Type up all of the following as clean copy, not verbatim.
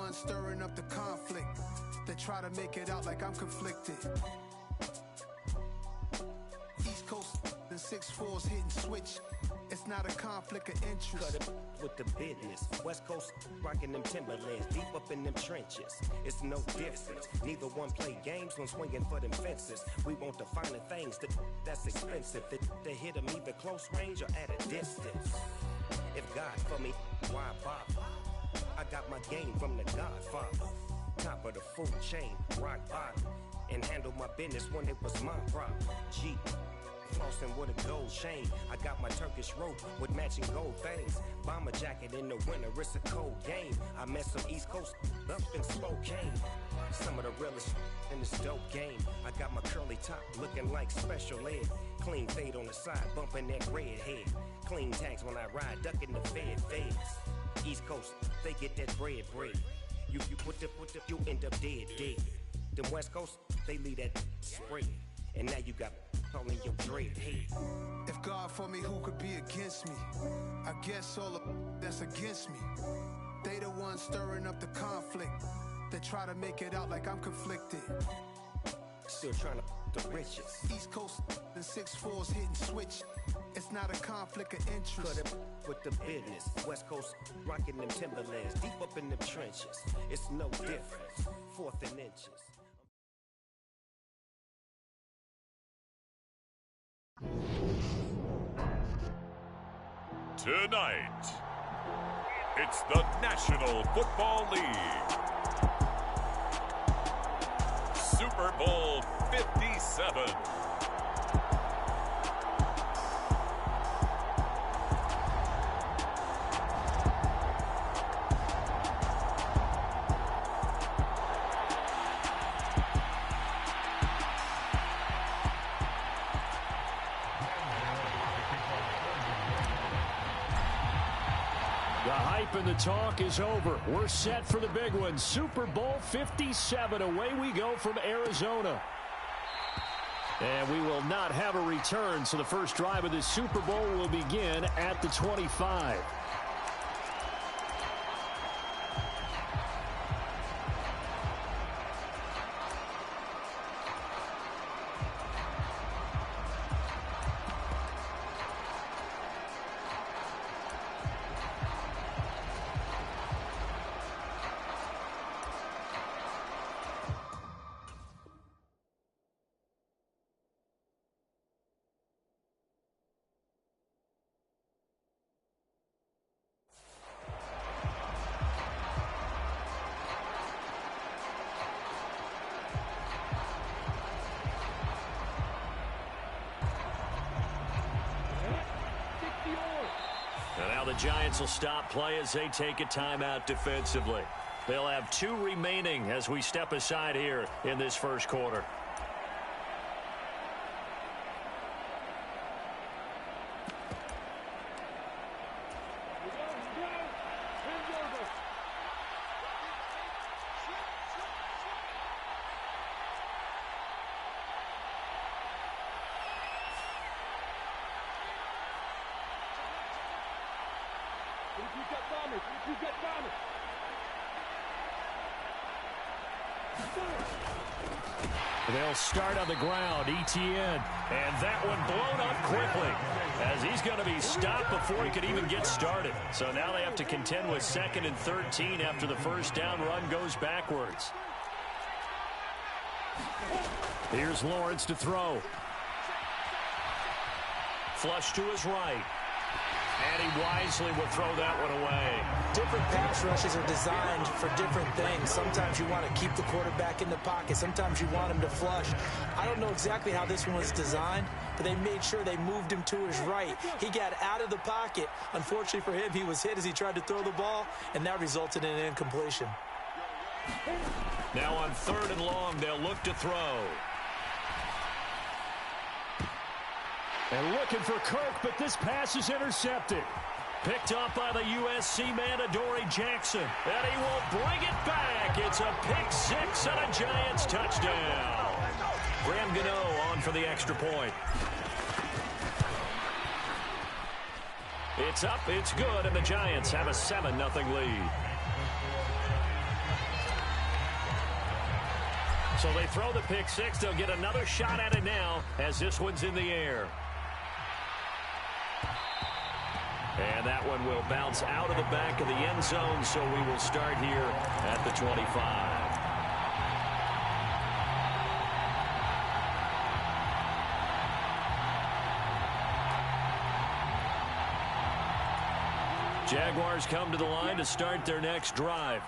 ones stirring up the conflict. They try to make it out like I'm conflicted. East Coast and 6'4s hitting switch. It's not a conflict of interest. Cut it with the business. West Coast rocking them Timberlands, deep up in them trenches. It's no difference. Neither one play games, one swinging for them fences. We want the finer things that's expensive. To hit them either close range or at a distance. If God for me, why bother? I got my game from the Godfather. Top of the food chain, rock bottom. And handle my business when it was my problem. G. Flossing with a gold chain. I got my Turkish rope with matching gold things. Bomber jacket in the winter, it's a cold game. I met some East Coast up in Spokane. Some of the realest in this dope game. I got my curly top looking like special ed. Clean fade on the side, bumping that red head. Clean tags when I ride, ducking the feds. East Coast, they get that bread. You put the, you end up dead. Them West Coast, they leave that spray. And now you got calling your dread head. If God for me, who could be against me? I guess all of that's against me. They the ones stirring up the conflict. They try to make it out like I'm conflicted. Still trying to the riches. East Coast and 6'4s hitting switch. It's not a conflict of interest. Cut it with the business. West Coast rocking them Timberlands, deep up in them trenches. It's no difference. 4th and inches. Tonight, it's the National Football League. Super Bowl 57. And the talk is over. We're set for the big one. Super Bowl 57. Away we go from Arizona. And we will not have a return, so the first drive of this Super Bowl will begin at the 25. The Giants will stop play as they take a timeout defensively. They'll have 2 remaining as we step aside here in this first quarter. They'll start on the ground, Etienne. And that one blown up quickly as he's going to be stopped before he could even get started. So now they have to contend with 2nd and 13 after the first down run goes backwards. Here's Lawrence to throw. Flush to his right. And he wisely will throw that one away. Different pass rushes are designed for different things. Sometimes you want to keep the quarterback in the pocket. Sometimes you want him to flush. I don't know exactly how this one was designed, but they made sure they moved him to his right. He got out of the pocket. Unfortunately for him, he was hit as he tried to throw the ball, and that resulted in an incompletion. Now on 3rd and long, they'll look to throw. And looking for Kirk, but this pass is intercepted. Picked up by the USC man, Adoree Jackson. And he will bring it back. It's a pick 6 and a Giants touchdown. Graham Gano on for the extra point. It's up, it's good, and the Giants have a 7-0 lead. So they throw the pick six. They'll get another shot at it now as this one's in the air. And that one will bounce out of the back of the end zone, so we will start here at the 25. Jaguars come to the line to start their next drive.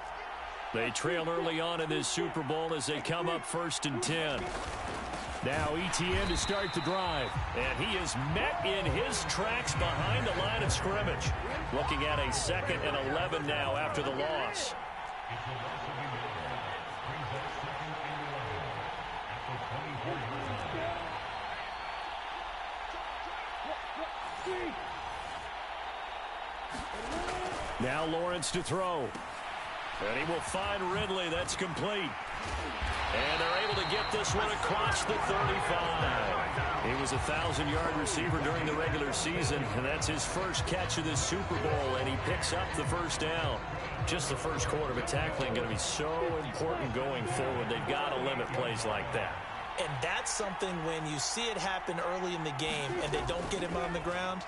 They trail early on in this Super Bowl as they come up 1st and 10. Now ETN to start the drive. And he is met in his tracks behind the line of scrimmage. Looking at a 2nd and 11 now after the loss. Now Lawrence to throw. And he will find Ridley. That's complete. And they're able to get this one across the 35. He was a 1,000-yard receiver during the regular season, and that's his first catch of this Super Bowl, and he picks up the first down. Just the first quarter, but tackling going to be so important going forward. They've got to limit plays like that. And that's something when you see it happen early in the game and they don't get him on the ground,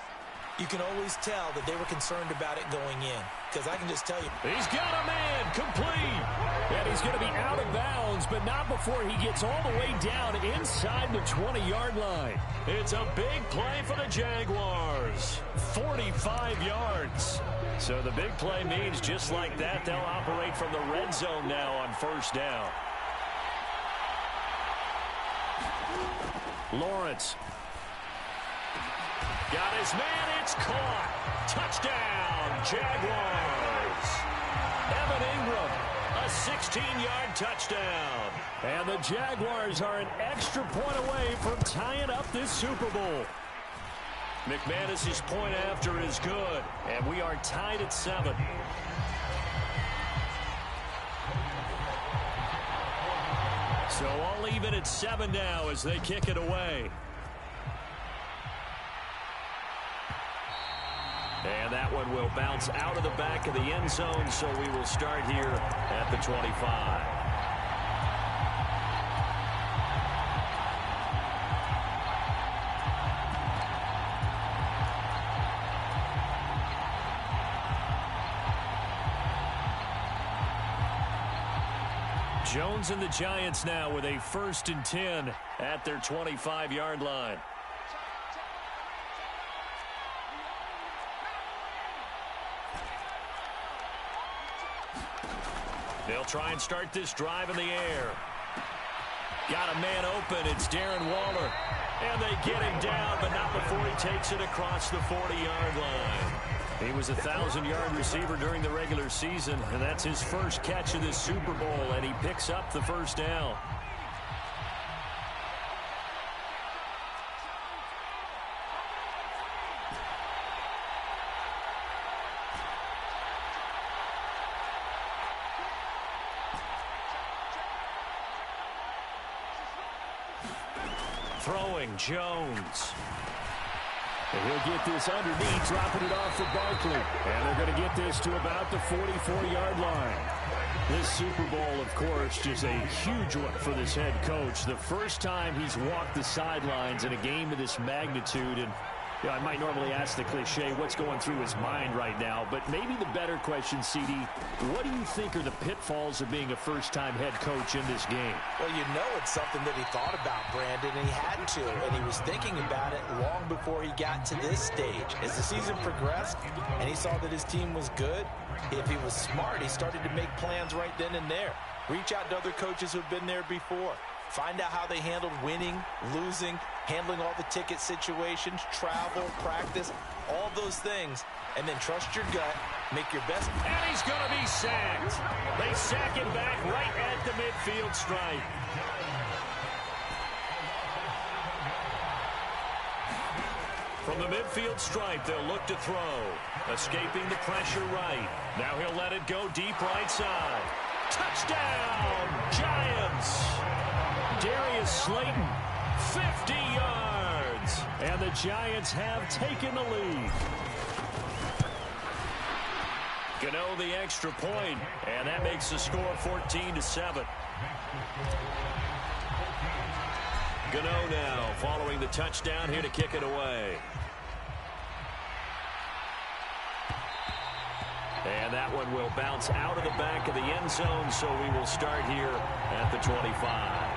you can always tell that they were concerned about it going in. Because I can just tell you. He's got a man complete. And he's going to be out of bounds, but not before he gets all the way down inside the 20-yard line. It's a big play for the Jaguars. 45 yards. So the big play means just like that, they'll operate from the red zone now on 1st down. Lawrence. Got his man, it's caught. Touchdown, Jaguars. Evan Ingram, a 16-yard touchdown. And the Jaguars are an extra point away from tying up this Super Bowl. McManus's point after is good, and we are tied at 7. So all even at 7 now as they kick it away. And that one will bounce out of the back of the end zone, so we will start here at the 25. Jones and the Giants now with a 1st and 10 at their 25-yard line. They'll try and start this drive in the air. Got a man open. It's Darren Waller. And they get him down, but not before he takes it across the 40-yard line. He was a 1,000-yard receiver during the regular season, and that's his first catch of this Super Bowl, and he picks up the first down. Throwing, Jones. And he'll get this underneath, dropping it off for Barkley. And they're going to get this to about the 44-yard line. This Super Bowl, of course, is a huge one for this head coach. The first time he's walked the sidelines in a game of this magnitude. And you know, I might normally ask the cliche, what's going through his mind right now? But maybe the better question, CD, what do you think are the pitfalls of being a first-time head coach in this game? Well, you know it's something that he thought about, Brandon, and he had to. And he was thinking about it long before he got to this stage. As the season progressed and he saw that his team was good, if he was smart, he started to make plans right then and there. Reach out to other coaches who've been there before. Find out how they handled winning, losing, handling all the ticket situations, travel, practice, all those things. And then trust your gut, make your best. And he's going to be sacked. They sack him back right at the midfield stripe. From the midfield stripe, they'll look to throw. Escaping the pressure right. Now he'll let it go deep right side. Touchdown, Giants! Darius Slayton, 50 yards. And the Giants have taken the lead. Gano the extra point, and that makes the score 14-7. Gano now following the touchdown here to kick it away. And that one will bounce out of the back of the end zone, so we will start here at the 25.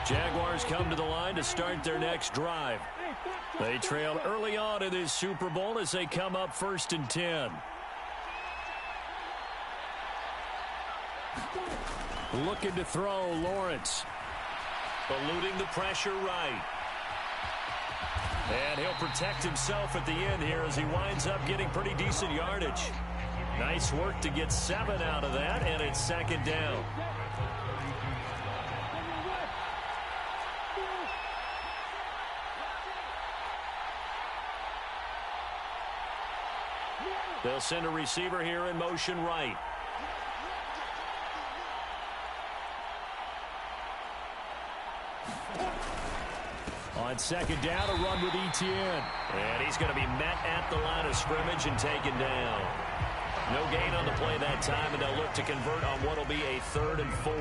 Jaguars come to the line to start their next drive. They trail early on in this Super Bowl as they come up 1st and 10. Looking to throw, Lawrence. Eluding the pressure right. And he'll protect himself at the end here as he winds up getting pretty decent yardage. Nice work to get 7 out of that, and it's 2nd down. They'll send a receiver here in motion right. On 2nd down, a run with Etienne. And he's going to be met at the line of scrimmage and taken down. No gain on the play that time, and they'll look to convert on what will be a 3rd and 4.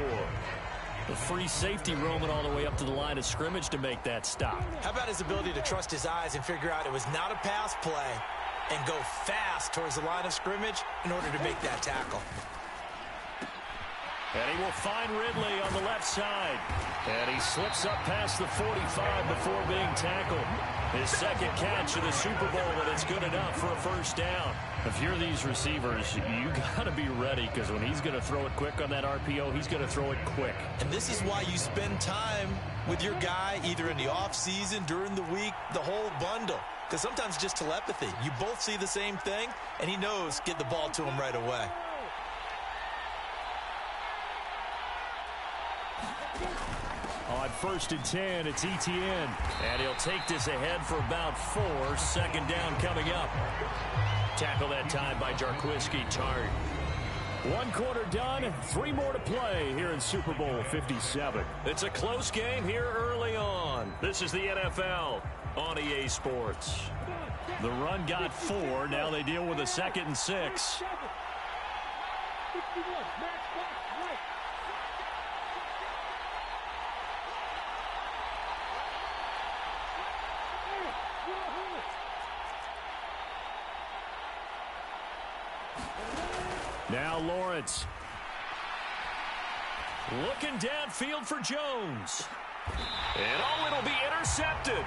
The free safety roaming all the way up to the line of scrimmage to make that stop. How about his ability to trust his eyes and figure out it was not a pass play and go fast towards the line of scrimmage in order to make that tackle. And he will find Ridley on the left side. And he slips up past the 45 before being tackled. His 2nd catch of the Super Bowl, and it's good enough for a 1st down. If you're these receivers, you got to be ready, because when he's going to throw it quick on that RPO, he's going to throw it quick. And this is why you spend time with your guy either in the offseason, during the week, the whole bundle. Because sometimes just telepathy. You both see the same thing, and he knows get the ball to him right away. On 1st and 10, it's Etienne. And he'll take this ahead for about 4. 2nd down coming up. Tackle that time by Jarquiski Tart. 1 quarter done, 3 more to play here in Super Bowl 57. It's a close game here early on. This is the NFL on EA Sports. The run got 4. Now they deal with a 2nd and 6. Now Lawrence. Looking downfield for Jones. And it'll be intercepted.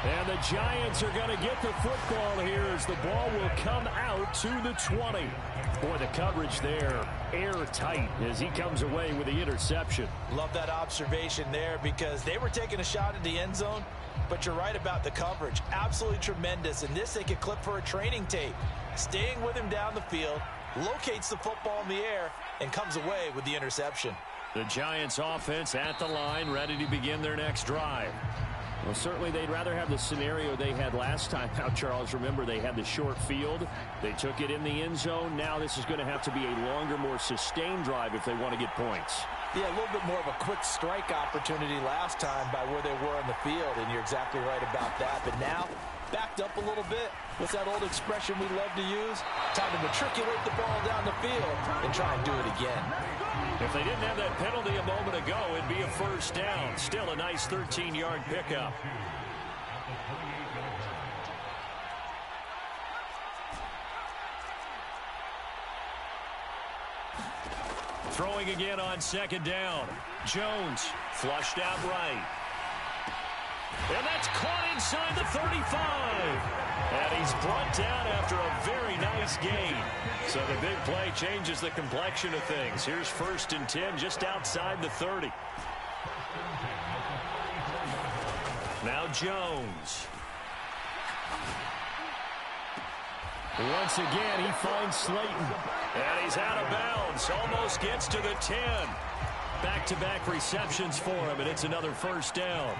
And the Giants are going to get the football here as the ball will come out to the 20. Boy, the coverage there, airtight as he comes away with the interception. Love that observation there, because they were taking a shot at the end zone, but you're right about the coverage. Absolutely tremendous. And this they could clip for a training tape. Staying with him down the field, locates the football in the air, and comes away with the interception. The Giants offense at the line, ready to begin their next drive. Well, certainly they'd rather have the scenario they had last time out, Charles. Remember, they had the short field. They took it in the end zone. Now this is going to have to be a longer, more sustained drive if they want to get points. Yeah, a little bit more of a quick strike opportunity last time by where they were on the field, and you're exactly right about that. But now, backed up a little bit. What's that old expression we love to use? Time to matriculate the ball down the field and try and do it again. If they didn't have that penalty a moment ago, it'd be a 1st down. Still a nice 13-yard pickup. Throwing again on 2nd down. Jones flushed out right. And that's caught inside the 35. And he's brought down after a very nice gain. So the big play changes the complexion of things. Here's 1st and 10 just outside the 30. Now Jones. Once again, he finds Slayton. And he's out of bounds. Almost gets to the 10. Back-to-back receptions for him, and it's another 1st down.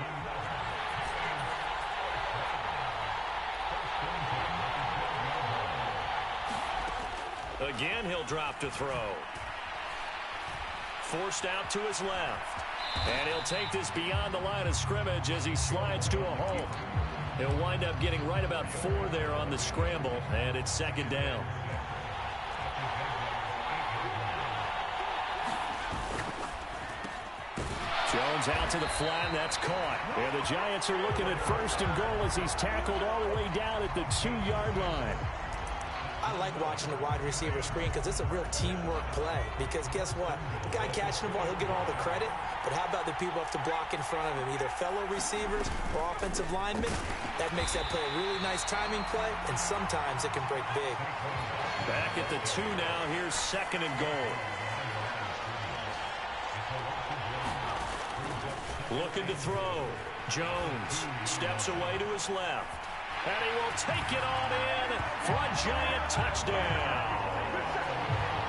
Again, he'll drop to throw. Forced out to his left. And he'll take this beyond the line of scrimmage as he slides to a halt. He'll wind up getting right about 4 there on the scramble, and it's second down. Jones out to the flat, and that's caught. And the Giants are looking at first and goal as he's tackled all the way down at the 2-yard line. I like watching the wide receiver screen because it's a real teamwork play. Because guess what? The guy catching the ball, he'll get all the credit. But how about the people have to block in front of him, either fellow receivers or offensive linemen? That makes that play a really nice timing play, and sometimes it can break big. Back at the 2 now. Here's second and goal. Looking to throw. Jones steps away to his left. And he will take it on in for a Giant touchdown.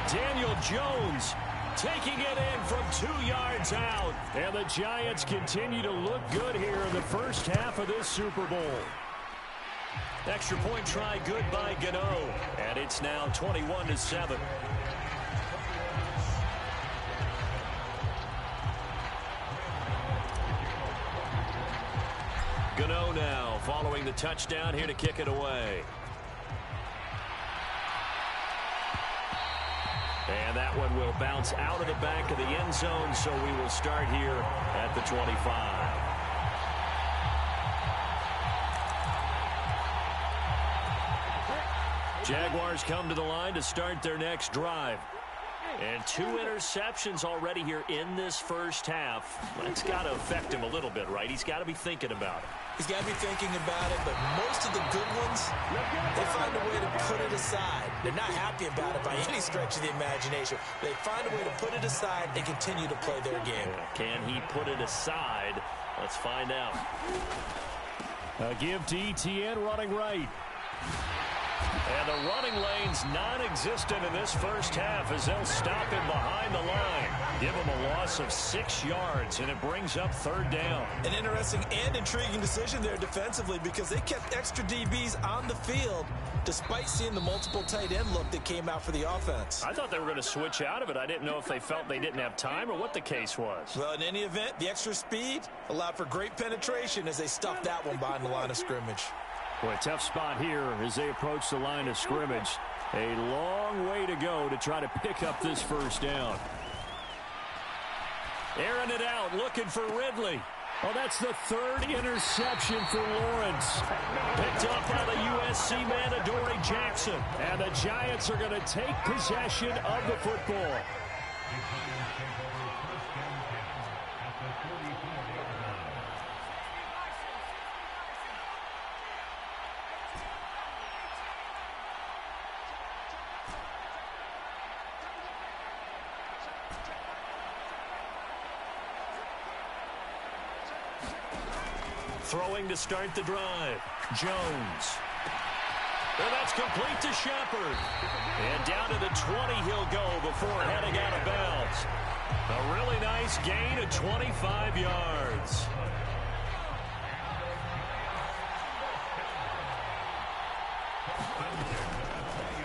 Daniel Jones taking it in from 2 yards out. And the Giants continue to look good here in the first half of this Super Bowl. Extra point try good by Gano. And it's now 21-7. Gano now following the touchdown here to kick it away. And that one will bounce out of the back of the end zone, so we will start here at the 25. Jaguars come to the line to start their next drive. And 2 interceptions already here in this first half. That's got to affect him a little bit, right? He's got to be thinking about it. He's got to be thinking about it, but most of the good ones, they find a way to put it aside. They're not happy about it by any stretch of the imagination. They find a way to put it aside and continue to play their game. Can he put it aside? Let's find out. A give to ETN running right. And the running lane's non-existent in this first half as they'll stop him behind the line. Give him a loss of 6 yards, and it brings up third down. An interesting and intriguing decision there defensively because they kept extra DBs on the field despite seeing the multiple tight end look that came out for the offense. I thought they were going to switch out of it. I didn't know if they felt they didn't have time or what the case was. Well, in any event, the extra speed allowed for great penetration as they stuffed that one behind the line of scrimmage. Boy, tough spot here as they approach the line of scrimmage. A long way to go to try to pick up this first down. Airing it out, looking for Ridley. Oh, that's the 3rd interception for Lawrence. Picked up by the USC man, Adoree Jackson. And the Giants are going to take possession of the football. Throwing to start the drive. Jones. And that's complete to Shepard. And down to the 20 he'll go before heading out of bounds. A really nice gain of 25 yards.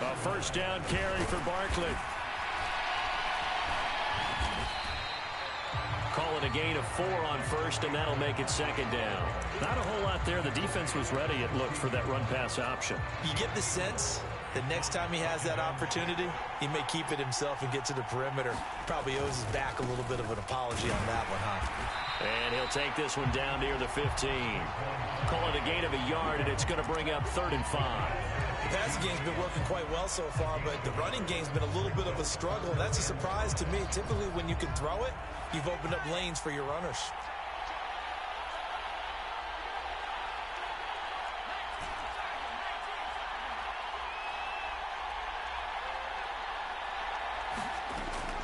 A first down carry for Barkley. Call it a gain of 4 on first, and that'll make it second down. Not a whole lot there. The defense was ready, it looked, for that run-pass option. You get the sense that next time he has that opportunity, he may keep it himself and get to the perimeter. Probably owes his back a little bit of an apology on that one, huh? And he'll take this one down near the 15. Call it a gain of 1 yard, and it's going to bring up 3rd and 5. The passing game's been working quite well so far, but the running game's been a little bit of a struggle, and that's a surprise to me. Typically, when you can throw it, you've opened up lanes for your runners.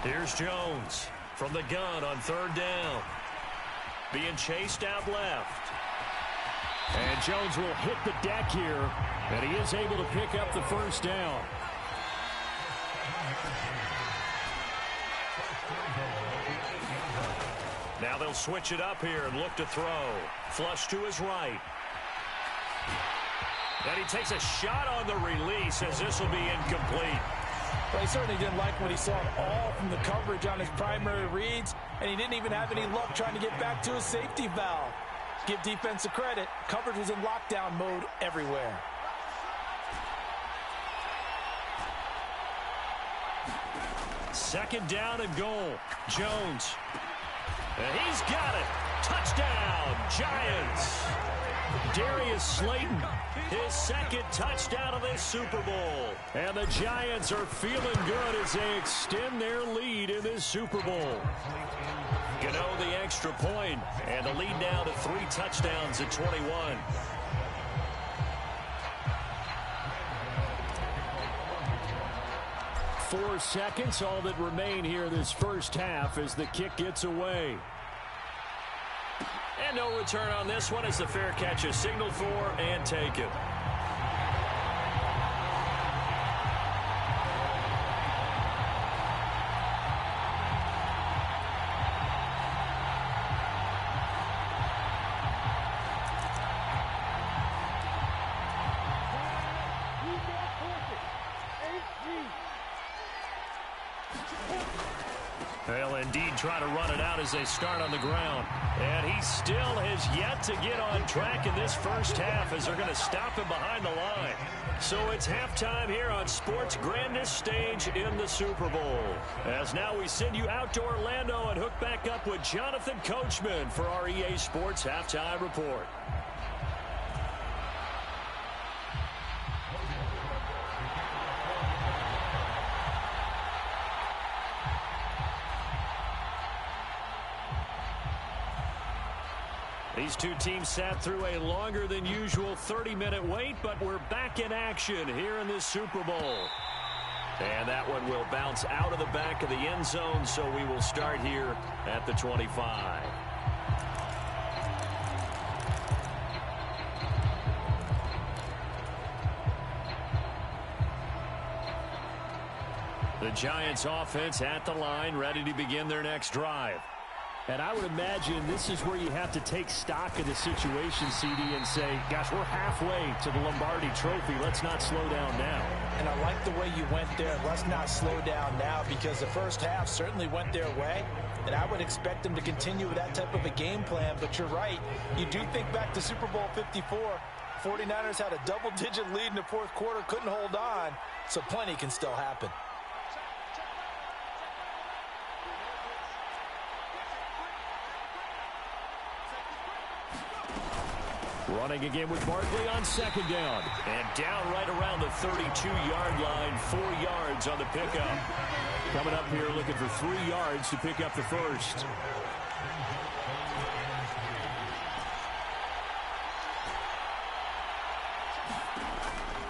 Here's Jones from the gun on 3rd down. Being chased out left. And Jones will hit the deck here, and he is able to pick up the first down. Now they'll switch it up here and look to throw. Flush to his right. And he takes a shot on the release as this will be incomplete. Well, he certainly didn't like when he saw it all from the coverage on his primary reads, and he didn't even have any luck trying to get back to his safety valve. Give defense a credit. Coverage was in lockdown mode everywhere. Second down and goal. Jones. And he's got it. Touchdown, Giants. Darius Slayton, his second touchdown of this Super Bowl. And the Giants are feeling good as they extend their lead in this Super Bowl. Gano the extra point, and the lead now to 3 touchdowns at 21. Four seconds, all that remain here this first half as the kick gets away. And no return on this one as the fair catch is signaled for and taken. They'll indeed try to run it out as they start on the ground. And he still has yet to get on track in this first half as they're going to stop him behind the line. So it's halftime here on sports' grandest stage in the Super Bowl. As now we send you out to Orlando and hook back up with Jonathan Coachman for our EA Sports Halftime Report. These two teams sat through a longer than usual 30-minute wait, but we're back in action here in this Super Bowl. And that one will bounce out of the back of the end zone, so we will start here at the 25. The Giants offense at the line, ready to begin their next drive. And I would imagine this is where you have to take stock of the situation, CD, and say, gosh, we're halfway to the Lombardi Trophy. Let's not slow down now. And I like the way you went there. Let's not slow down now, because the first half certainly went their way. And I would expect them to continue with that type of a game plan. But you're right. You do think back to Super Bowl 54. 49ers had a double-digit lead in the fourth quarter, couldn't hold on. So plenty can still happen. Running again with Barkley on second down. And down right around the 32-yard line, 4 yards on the pickup. Coming up here looking for 3 yards to pick up the first.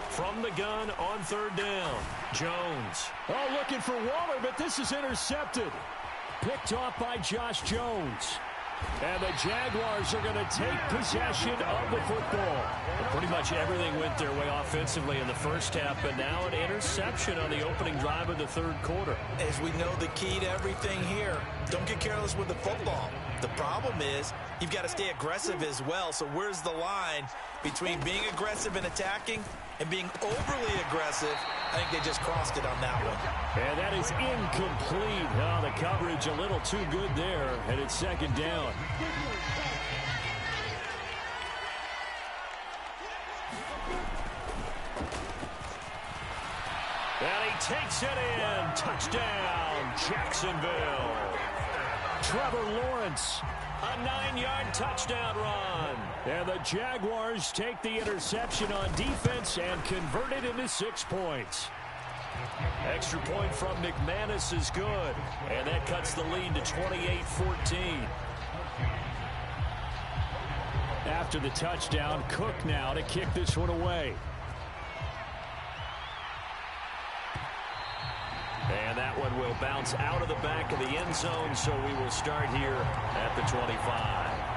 From the gun on third down, Jones. Oh, looking for Waller, but this is intercepted. Picked off by Josh Jones. And the Jaguars are going to take possession of the football. Pretty much everything went their way offensively in the first half, but now an interception on the opening drive of the third quarter. As we know, the key to everything here, don't get careless with the football. The problem is you've got to stay aggressive as well. So where's the line between being aggressive and attacking and being overly aggressive? I think they just crossed it on that one. And that is incomplete. Oh, the coverage a little too good there, and it's second down. And he takes it in. Touchdown, Jacksonville. Trevor Lawrence, a 9-yard touchdown run. And the Jaguars take the interception on defense and convert it into 6 points. Extra point from McManus is good. And that cuts the lead to 28-14. After the touchdown, Cook now to kick this one away. And that one will bounce out of the back of the end zone, so we will start here at the 25.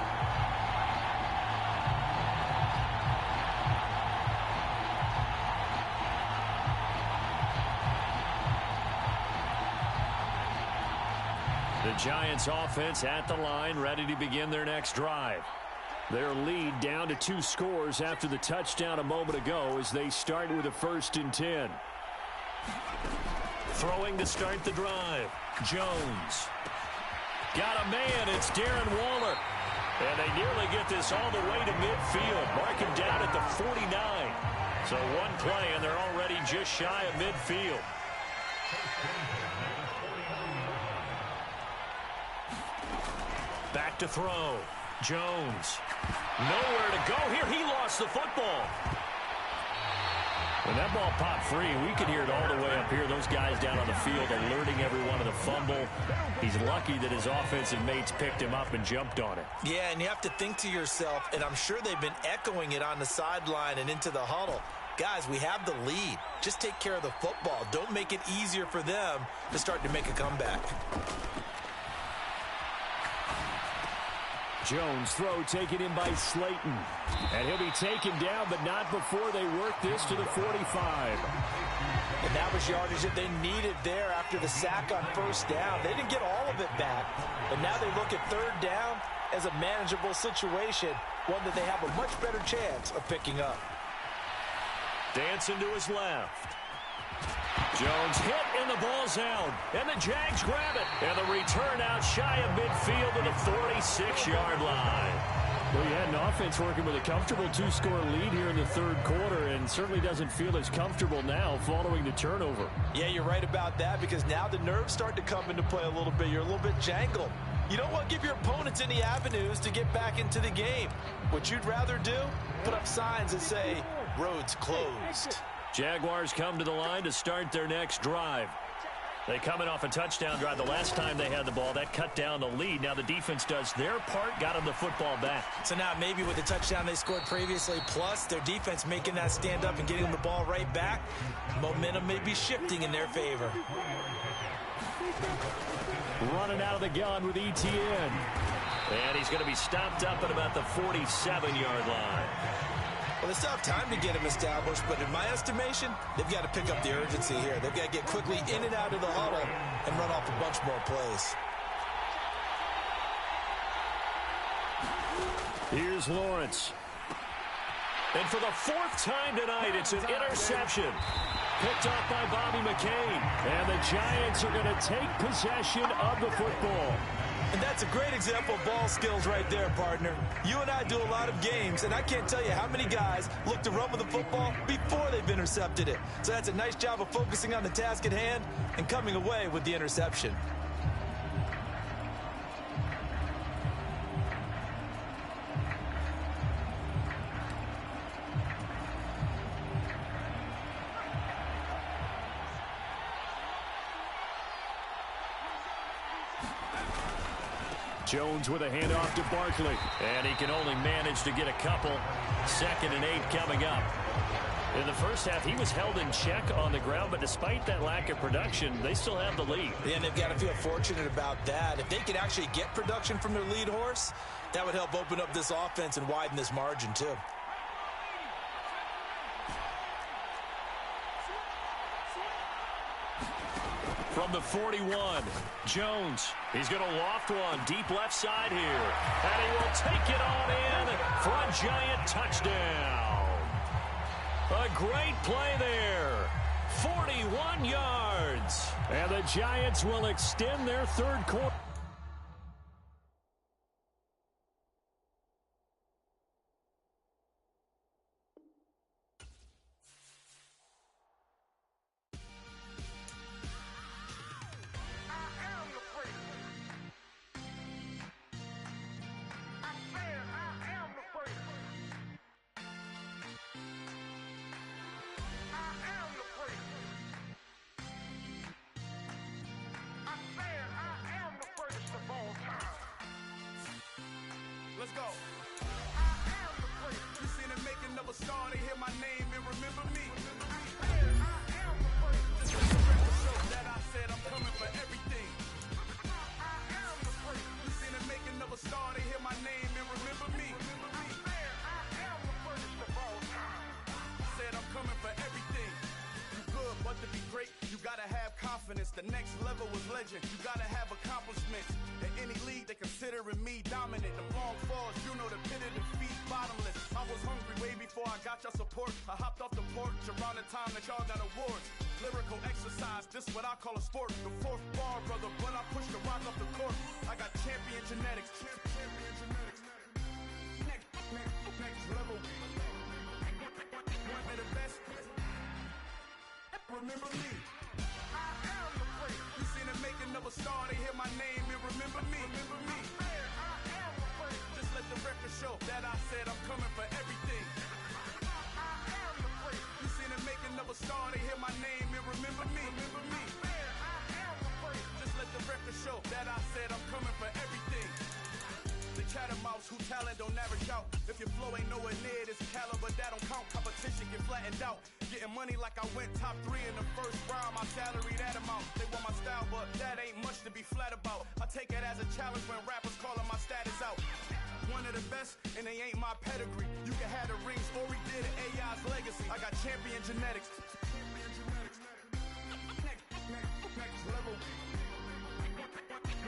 The Giants offense at the line, ready to begin their next drive. Their lead down to 2 scores after the touchdown a moment ago as they start with a 1st and 10. Throwing to start the drive. Jones. Got a man. It's Darren Waller. And they nearly get this all the way to midfield. Mark him down at the 49. So one play, and they're already just shy of midfield. Back to throw. Jones. Nowhere to go here. He lost the football. When that ball popped free, we could hear it all the way up here. Those guys down on the field alerting everyone of the fumble. He's lucky that his offensive mates picked him up and jumped on it. Yeah, and you have to think to yourself, and I'm sure they've been echoing it on the sideline and into the huddle. Guys, we have the lead. Just take care of the football. Don't make it easier for them to start to make a comeback. Jones throw taken in by Slayton. And he'll be taken down, but not before they work this to the 45. And that was yardage that they needed there after the sack on first down. They didn't get all of it back, but now they look at third down as a manageable situation, one that they have a much better chance of picking up. Dancing to his left. Jones hit, and the ball's out. And the Jags grab it. And the return out shy of midfield to the 46-yard line. Well, you had an offense working with a comfortable two-score lead here in the third quarter, and certainly doesn't feel as comfortable now following the turnover. Yeah, you're right about that, because now the nerves start to come into play a little bit. You're a little bit jangled. You don't want to give your opponents any avenues to get back into the game. What you'd rather do, put up signs that say, roads closed. Jaguars come to the line to start their next drive. They come in off a touchdown drive. The last time they had the ball, that cut down the lead. Now the defense does their part, got them the football back. So now maybe with the touchdown they scored previously, plus their defense making that stand up and getting them the ball right back, momentum may be shifting in their favor. Running out of the gun with ETN. And he's going to be stopped up at about the 47-yard line. Well, they still have time to get him established, but in my estimation, they've got to pick up the urgency here. They've got to get quickly in and out of the huddle and run off a bunch more plays. Here's Lawrence. And for the fourth time tonight, it's an interception. Picked off by Bobby McCain. And the Giants are going to take possession of the football. And that's a great example of ball skills right there, partner. You and I do a lot of games, and I can't tell you how many guys look to run with the football before they've intercepted it. So that's a nice job of focusing on the task at hand and coming away with the interception. Jones with a handoff to Barkley. And he can only manage to get a couple. 2nd and 8 coming up. In the first half, he was held in check on the ground, but despite that lack of production, they still have the lead. Yeah, and they've got to feel fortunate about that. If they could actually get production from their lead horse, that would help open up this offense and widen this margin, too. From the 41, Jones. He's going to loft one deep left side here. And he will take it on in for a Giant touchdown. A great play there. 41 yards. And the Giants will extend their third quarter. Let's go. I am the great. You seen the making of a star, they hear my name and remember me. I am the great. This is the record show that I said I'm coming for everything. I am the great. You seen the making of a star, they hear my name and remember me. I am the greatest of all time. I said I'm coming for everything. You good, but to be great, you gotta have confidence. The next level was legend. You gotta have accomplishments. In any league, they considering me dominant. The long falls, you know the pit of defeat, bottomless. I was hungry way before I got your support. I hopped off the porch around the time that y'all got awards. Lyrical exercise, this what I call a sport. The fourth bar, brother, when I push the rock off the court. I got champion genetics. Champion genetics. Next level. One of the best. Remember me. I am the great. You seen the making of a star, they hear my name and remember me. Remember me. I am the great. Just let the record show that I said I'm coming for everything. I am the great. You seen the making of a star, they hear my name and remember me. Remember me. I am the great. Just let the record show that I said I'm coming for everything. The catamouse who talent don't average out. If your flow ain't nowhere near this caliber, that don't count. Competition get flattened out. Getting money like I went top 3 in the first round. My salary that amount. They want my style, but that ain't much to be flat about. I take it as a challenge when rappers calling my status out. One of the best, and they ain't my pedigree. You can have the rings, or we did it, AI's legacy. I got champion genetics. Next level.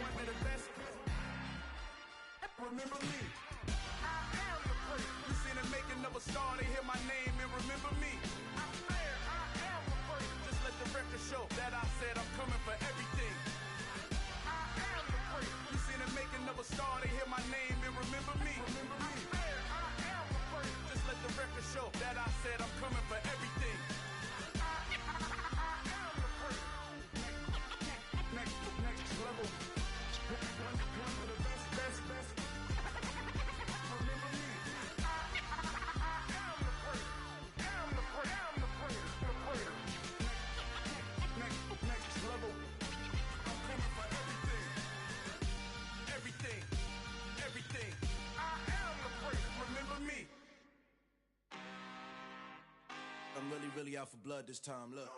One of the best. Remember me. I am the great. You seen the making of a star, they hear my name and remember me. I am the great. Just let the record show that I said I'm coming for everything. I am the great. You seen the making of a star, they hear my name and remember me. Remember me. I am the great. Just let the record show that I said I'm coming for everything. I am the great. Next level. One of the best. Remember me. I am the great. I'm the great. Next level. I'm coming for everything. Everything. I am the great. Remember me. I'm really out for blood this time. Look.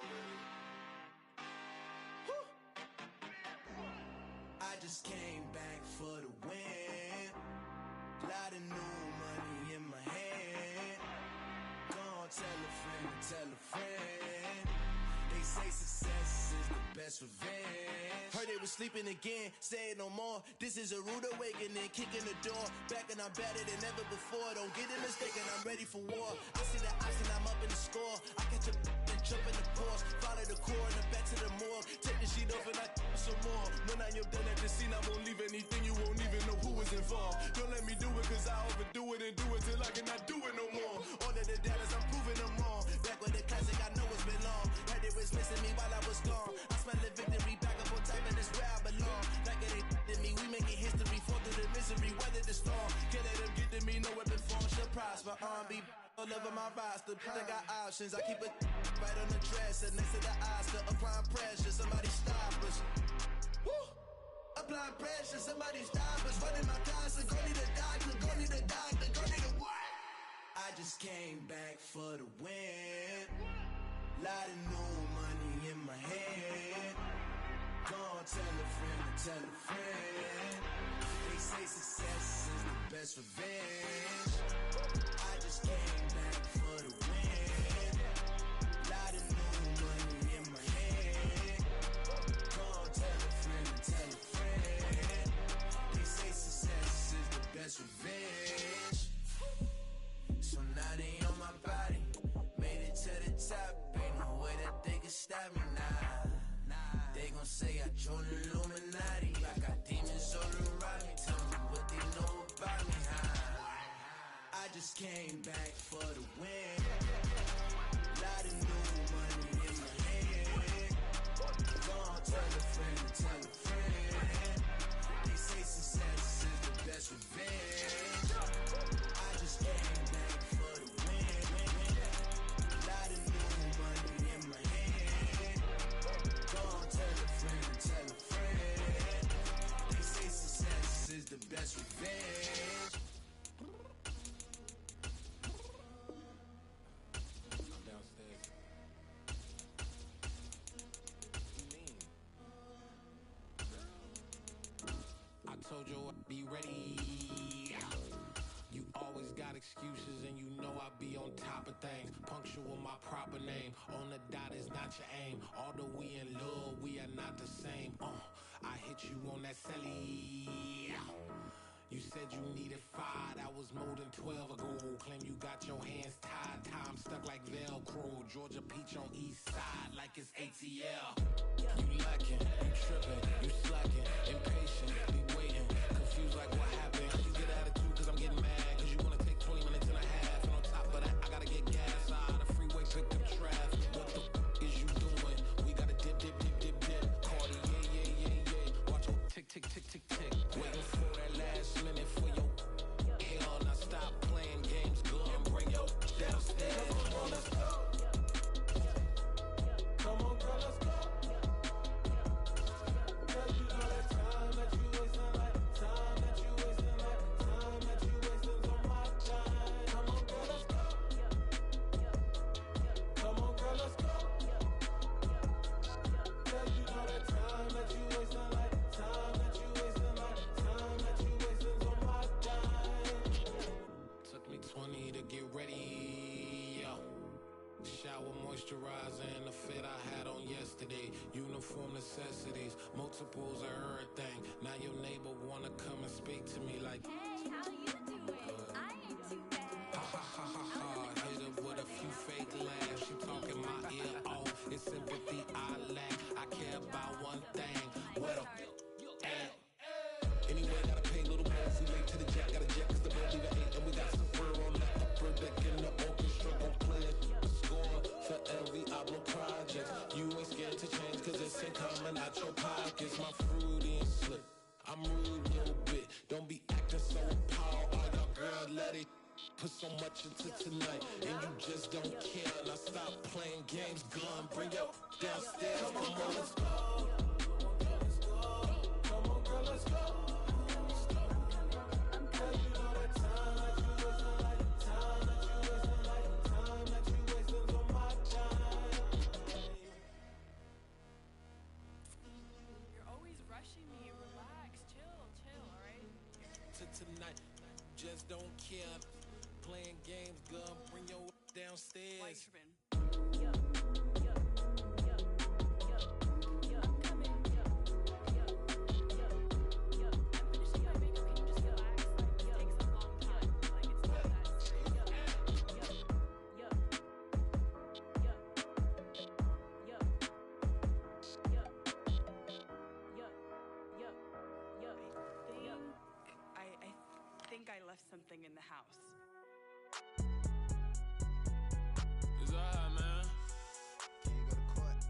I just came back for the win. Lot of new money in my hand. Gonna tell a friend. They say success is the best revenge. Heard they was sleeping again, say it no more. This is a rude awakening, kicking the door. Back and I'm better than ever before. Don't get it mistaken, I'm ready for war. I see the option, I'm up in the score. I catch a and jump in the course. Follow the core and back to the morgue. Take the sheet off and I some more. When I am done at the scene, I won't leave anything. You won't even know who was involved. Don't let me do it, cause I overdo it and do it till I cannot do it no more. All of the doubters, I'm proving them wrong. Back with the classic, I know it's been long. Heard it was missing me while I was gone. I smell the victory, back up on time, and it's where I belong. Like it ain't to me, we making history. Fall through the misery, weather the storm. Can't let them get to me, no weapon form shall prosper. R&B all over my roster, I got options. I keep it right on the dresser, next to the Oscar. Applying pressure, somebody stop us. Woo! Applying pressure, somebody stop us. Running my concert, go need a doctor, go need a doctor, go need a what? I just came back for the win. Lot of new money in my hand. Gonna tell a friend. They say success is the best revenge. I just came back for the win. Lot of new money in my hand. Gonna tell a friend. They say success is the best revenge. So now they on my body. Made it to the top. Ain't no way that they can stop me now. They gon' say I joined the Illuminati. I got demons all around me. Tell me what they know about me, I just came back for the win. Lot of new money in my hand. Gonna tell a friend. They say success is the best revenge. I just came back for the win. Lot of new money in my hand. Gonna tell a friend. They say success is the best revenge. things. Punctual my proper name. On the dot is not your aim. Although we in love, we are not the same. I hit you on that celly. You said you needed 5, that was more than 12 ago. Claim you got your hands tied, time stuck like Velcro. Georgia Peach on east side like it's ATL. You lacking, you tripping, you slacking, impatient, be waiting, confused like what happened. You get attitude cause I'm getting mad, cause you wanna take 20 minutes and a half. And on top of that, I gotta get gas out of the freeway, pick up traffic. What the is you doing? We gotta dip, dip, dip, dip, dip. Cardi, yeah. Watch your tick, tick, tick, tick, tick. Waiting for that last minute for your hell. Now stop playing games, go and bring your downstairs. Come on, let's go. Come on, girl, let's go. Cause you know that time that you wasting, like time that you wasting, like time that you wasting's on my time. Come on, girl, let's go. Come on, girl, let's go. Cause you know that time that you wasting, like time that you wasting, like time that you wasting's on my time. Took me 20 to get ready, yo. Shower, moisturizer, and the fit I had on yesterday. Uniform necessities, multiples of everything. Now your neighbor wanna come and speak to me like, Hey, how you doing? I ain't too bad. ha ha ha ha ha. Hit her with a few fake laughs. She talking my ear off. It's sympathy I lack. I care about one thing. Well, anyway, gotta pay a little more. If we late to the jack, gotta jet cause the boat leave at 8. And we got some fur on the upper deck in the orchestra. Gon' play it. Score for every album project. You ain't scared to change cause it's ain't coming out your pockets. My fruity and slip. I'm rude a little bit. Don't be acting so appalled. All y'all girl, let it put so much into tonight. And you just don't care. Now stop playing games, gun. Bring your downstairs. Come on, girl, let's go. Come on, girl, let's go. Cause you know that time that you wasting, like time that you wasting, like time that you wasting's on my time. You're always rushing me. Relax, chill, alright? To tonight, just don't care. Playing games, gun. Bring your downstairs. Why you tripping? I think I left something in the house. It's alright, man. Can you go to court?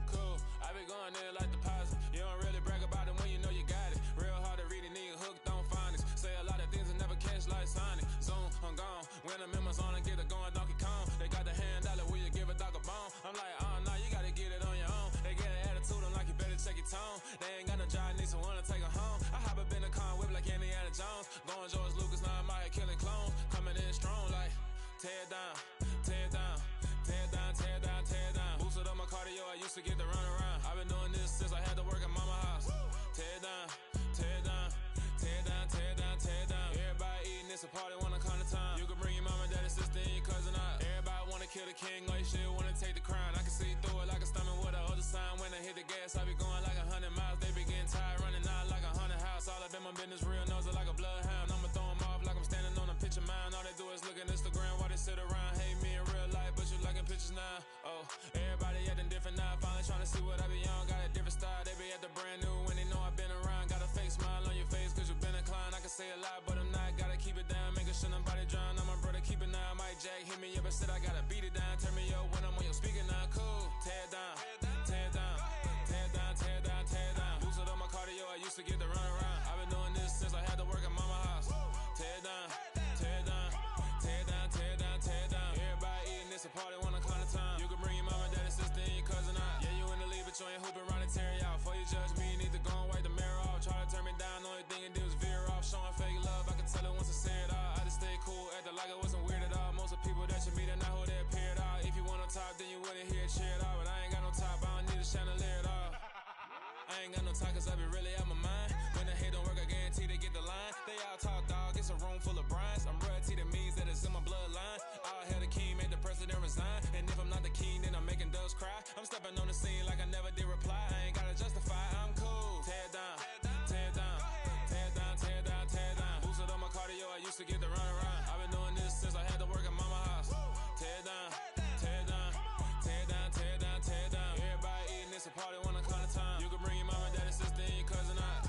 Cool. I be going there like deposit. You don't really brag about it when you know you got it. Real hard to read a nigga hooked on phonics. Say a lot of things and never catch like Sonic. Zone, I'm gone. When I'm in my zone and get it going Donkey Kong. They got the hand dollar, will you give a dog a bone? I'm like, oh no, you gotta get it on your own. They get an attitude, I'm like, you better check your tone. They ain't got no job, need someone to take her home. I hop up in the car, whip like Indiana Jones. Going George Lucas, now I'm out here killing clones. Coming in strong like, tear down, tear down, tear down, tear down, tear down. Boosted up my cardio, I used to get the run around. I've been doing this since I had to work at mama house. Tear down, tear down, tear down, tear down, tear down. Everybody eating, it's a party, one kind of time. You can bring your mama, daddy, sister, and your cousin out. Everybody wanna kill the king, or you shit wanna take the crown. I can see through it like a stomach with a other sign. When I hit the gas, I be going like 100 miles. They be getting tired, running out like 100 house. All up in my business, real nose like a bloodhound. I'ma throw them off like I'm standing on a picture mound. All they do is look at Instagram while they sit around. Hate me in real life, but you liking pictures now. Oh, everybody acting different now. Finally trying to see what I be on. Got a different style, they be at the brand new when they know I've been around. Got a fake smile on your face cause you been inclined. I can say a lot, but I'm not. Gotta keep it down, making sure nobody drown. I'm my brother, keep it now. Mike Jack hit me up and said I gotta beat it down. Turn me up when I'm on your speaker now. Cool, tear down, tear down, tear down, tear down, tear down. Boosted up my cardio, I used to get the run around. I've been doing this since I had to work at mama house. Tear down, tear down, tear down, tear down, tear down. Everybody eating, it's a party, one kind of time. You can bring your mama, daddy, sister, and your cousin out. Yeah, you in the lead, but you ain't hooping around and tear out. Before you judge me, you need to go and wipe the mirror off. Try to turn me down, only thing you do is veer off. Showing fake love, I can tell it once I say it all. I just stay cool, acting like it wasn't weird at all. Most of the people that you meet are not who they appear at all. If you want on top, then you wouldn't hear it cheer at all. But I ain't got no top, I don't need a chandelier at all. I ain't got no time cause I be really out my mind. When the hate don't work, I guarantee they get the line. They all talk dog, it's a room full of brines. I'm royalty, that means that it's in my bloodline. stepping on the scene like I never did reply. I ain't gotta justify, I'm cool. Tear it down, tear it down, tear it down, tear it down, tear it down. Boosted on my cardio, I used to get to run around. I've been doing this since I had to work at mama house. Tear it down, tear it down, tear it down, tear it down, tear it down. Everybody eating, it's a party one o'clock time. You can bring your mama, daddy, sister, and your cousin out.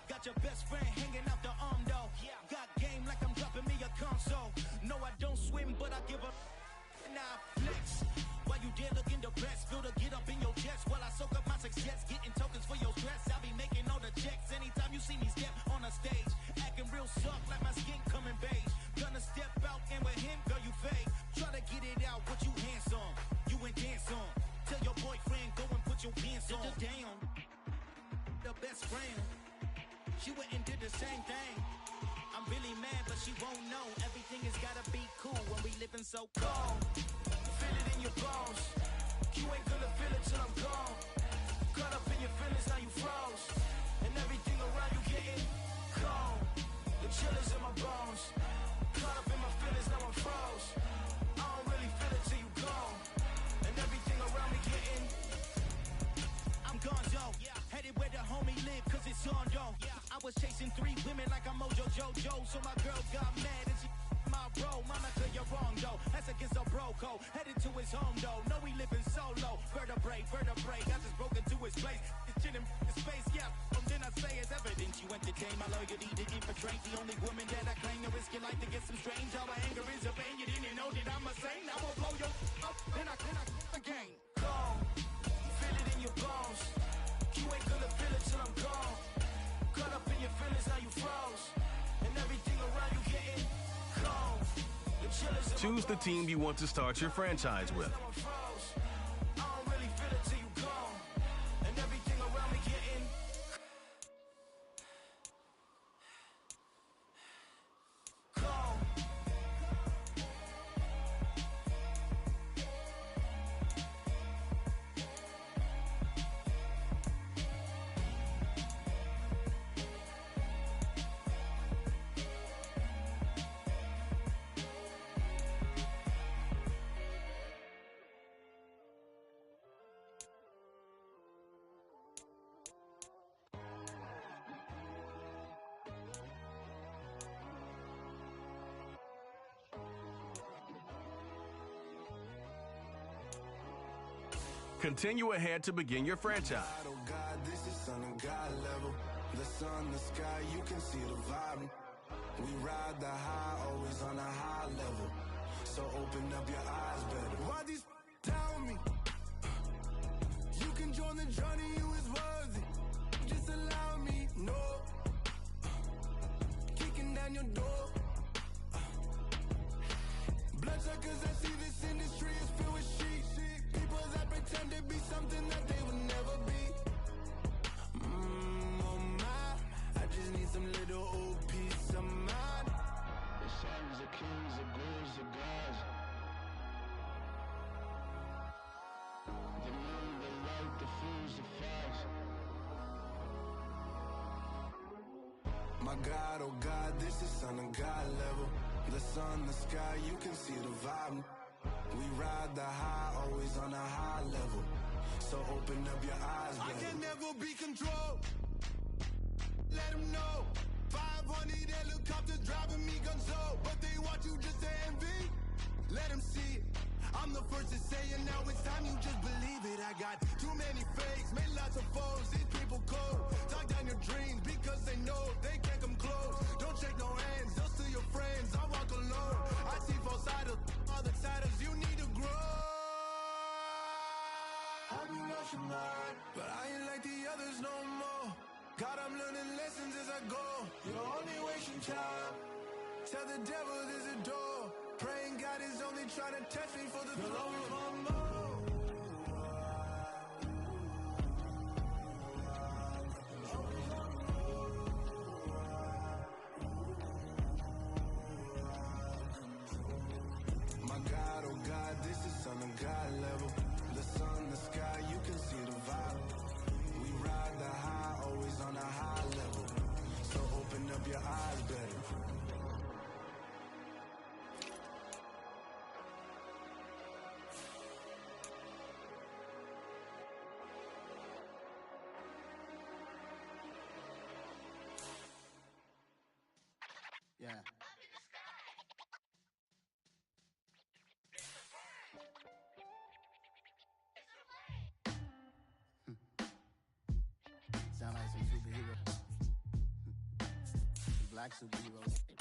Got your best friend hanging out the arm though. Got game like I'm dropping me a console. No, I don't swim, but I give a now flex. While you there looking depressed, feel to get up in your chest while I soak up my success, getting tokens for your stress. I'll be making all the checks anytime you see me step on a stage, acting real soft like my skin coming beige. Gonna step out and with him, girl, you fake. Try to get it out, what you handsome, you ain't dance on. Tell your boyfriend go and put your pants on. Down, the best friend. She went and did the same thing. I'm really mad, but she won't know. Everything has gotta be cool when we living so cold. Feel it in your bones. You ain't gonna feel it till I'm gone. Caught up in your feelings, now you froze. And everything around you getting cold. The chill is in my bones. Caught up in my feelings, now I'm froze. I don't really feel it till you gone. And everything around me getting I'm gone, yo. Headed where the homie live, cause it's on, yo. I was chasing 3 women like I'm Mojo Jojo, so my girl got mad and she my bro. Mama, cause you're wrong, though. That's against a bro code. Headed to his home, though. No, we living solo. Vertebrae. I just broke into his place. It's chilling in space, yeah. Then I say it's evidence you entertain my loyalty to infiltrate the only woman that I claim to risk your life to get some strange. All my anger is a pain. You didn't know that I'm a saint. I will blow your up, then I again. Gone. Feel it in your bones. You ain't gonna feel it till I'm gone. Caught up in your feelings, now you froze. And everything around you getting cold. The chill is in Choose the team you want to start your franchise with. I don't really feel it till you gone. And everything around me getting cold. Continue ahead to begin your franchise. Oh God, this is son of God level. The sun, the sky, you can see the vibe. We ride the high, always on a high level. So open up your eyes better. Why these tell me? You can join the journey, you is worthy. Just allow me, no. Kicking down your door. Bloodsuckers, I see this industry is filled with sheep. People that pretend to be something that they would never be. Oh my, I just need some little old peace of mind. The sons of kings, the ghouls, the gods. The moon, the light, the fools, the facts. My God, oh God, this is son of God level. The sun, the sky, you can see the vibe. We ride the high, always on a high level. So open up your eyes, baby. I can never be controlled. Let them know. 500 helicopters driving me gonzo. But they want you just to envy. Let them see it. I'm the first to say it, now it's time you just believe it. I got too many fakes, made lots of foes. These people cold. Talk down your dreams because they know they can't come close. Don't shake no hands, they'll steal your friends. I walk alone. I see false idols, all the titles you need to grow. I be rushing mine, but I ain't like the others no more. God, I'm learning lessons as I go. You're only wasting time. Tell the devil there's a door. Praying God is only trying to test me for the glory of my mom. My God, oh God, this is Son of God level. The sun, the sky, you can see the vibe. We ride the high, always on a high level. So open up your eyes, better. Yeah. Sound like some superheroes. Black superheroes.